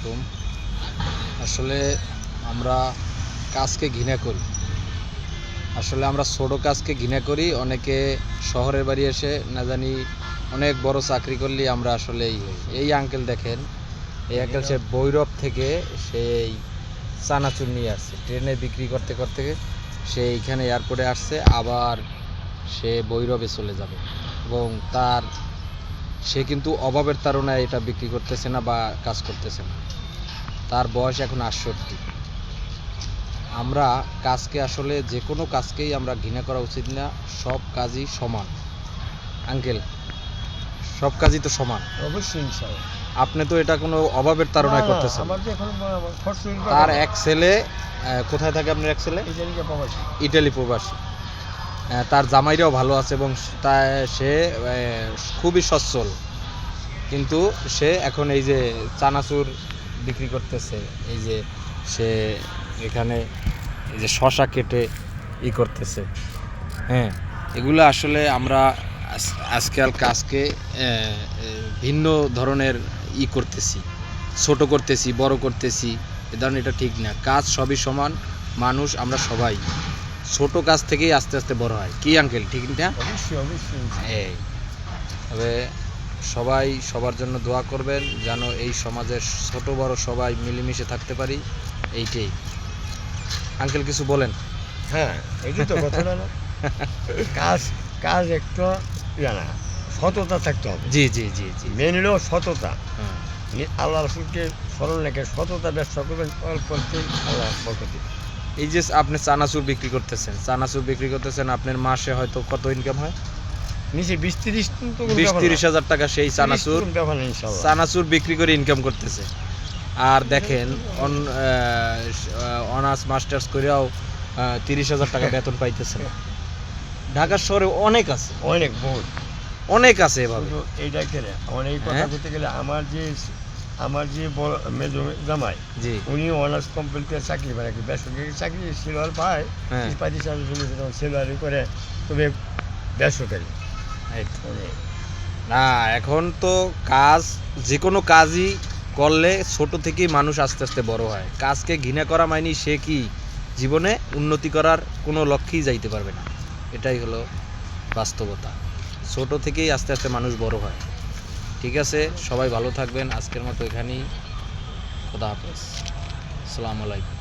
আলাইকুম। আসলে আমরা কাজকে ঘৃণা করি। আসলে আমরা ছোট কাজকে ঘৃণা করি। অনেকে শহরের বাড়ি এসে না জানি অনেক বড় চাকরি করলে আমরা আসলে এই আঙ্কেল দেখেন, এই আঙ্কেল সে ভৈরব থেকে সেই চানাচুর নিয়ে আসছে ট্রেনে বিক্রি করতে করতে, সে এইখানে এয়ারপোর্টে আসছে, আবার সে ভৈরবে চলে যাবে এবং সে কিন্তু অভাবের তাড়নায় এটা বিক্রি করতেছে না বা কাজ করতেছে না। তার বয়স এখন ৬৮। আমরা কাজকে আসলে যে কোনো কাজকেই আমরা ঘৃণা করা উচিত না। সব কাজই সমান আঙ্কেল, সব কাজই তো সমান। অবশ্যই ইনশাআল্লাহ। আপনি তো এটা কোনো অভাবের তাড়নায় করতেছেন। আমার তো এখন তার এক ছেলে কোথায় থাকে? আপনার এক ছেলে ইটালি প্রবাসী। তার জামাইরাও ভালো আছে এবং সে খুবই সচ্ছল, কিন্তু সে এখন এই যে চানাচুর বিক্রি করতেছে, এই যে সে এখানে এই যে শশা কেটে করতেছে। হ্যাঁ, এগুলো আসলে আমরা আজকাল কাজকে ভিন্ন ধরনের করতেছি, ছোট করতেছি, বড় করতেছি। এ ধরনের এটা ঠিক না। কাজ সবই সমান, মানুষ আমরা সবাই ছোট কাজ থেকেই আস্তে আস্তে বড় হয়। কি আঙ্কেল, ঠিক না? অবশ্যই। তবে সবাই সবার জন্য দোয়া করবেন যেন এই সমাজের ছোট বড় সবাই মিলেমিশে থাকতে পারি। এইটাই আঙ্কেল, কিছু বলেন। হ্যাঁ, এটাই তো কথা না। কাজ একটু জানা সততা থাকতে হবে। জি জি জি জি মেন হলো সততা। আল্লাহ রাসূলকে স্মরণ রেখে সততা ব্যবসা করবেন, অল্পতে আল্লাহ বরকত দিবেন। এই যে আপনি চানাচুর বিক্রি করতেছেন, আপনার মাসে হয়তো কত ইনকাম হয়? নিচে ২০-৩০ হাজার টাকা সেই চানাচুর বিক্রি করে ইনকাম করতেছে। আর দেখেন অনার্স মাস্টার্স করেও ৩০,০০০ টাকা বেতন পাইতেছে না। ঢাকার শহরে অনেক আছে, অনেক আছে এভাবে। এইটা গেলে আমার এই কথা বলতে গেলে আমার যে বড় মেজো জামাই, উনি অনার্স কমপ্লিট করে চাকরি পায়, বেসরকারি চাকরি সিলভার পায়, ৩৫,০০০ সিলভারি করে, তবে বেসরকারি না। এখন তো কাজ, যে কোনো কাজই করলে ছোট থেকেই মানুষ আস্তে আস্তে বড় হয়। কাজকে ঘৃণা করা মানে সে কি জীবনে উন্নতি করার কোনো লক্ষ্যেই যাইতে পারবে না। এটাই হলো বাস্তবতা। ছোট থেকেই আস্তে আস্তে মানুষ বড় হয়। ঠিক আছে, সবাই ভালো থাকবেন। আজকের মতো এখানেই। খোদা হাফেজ। আসসালামু আলাইকুম।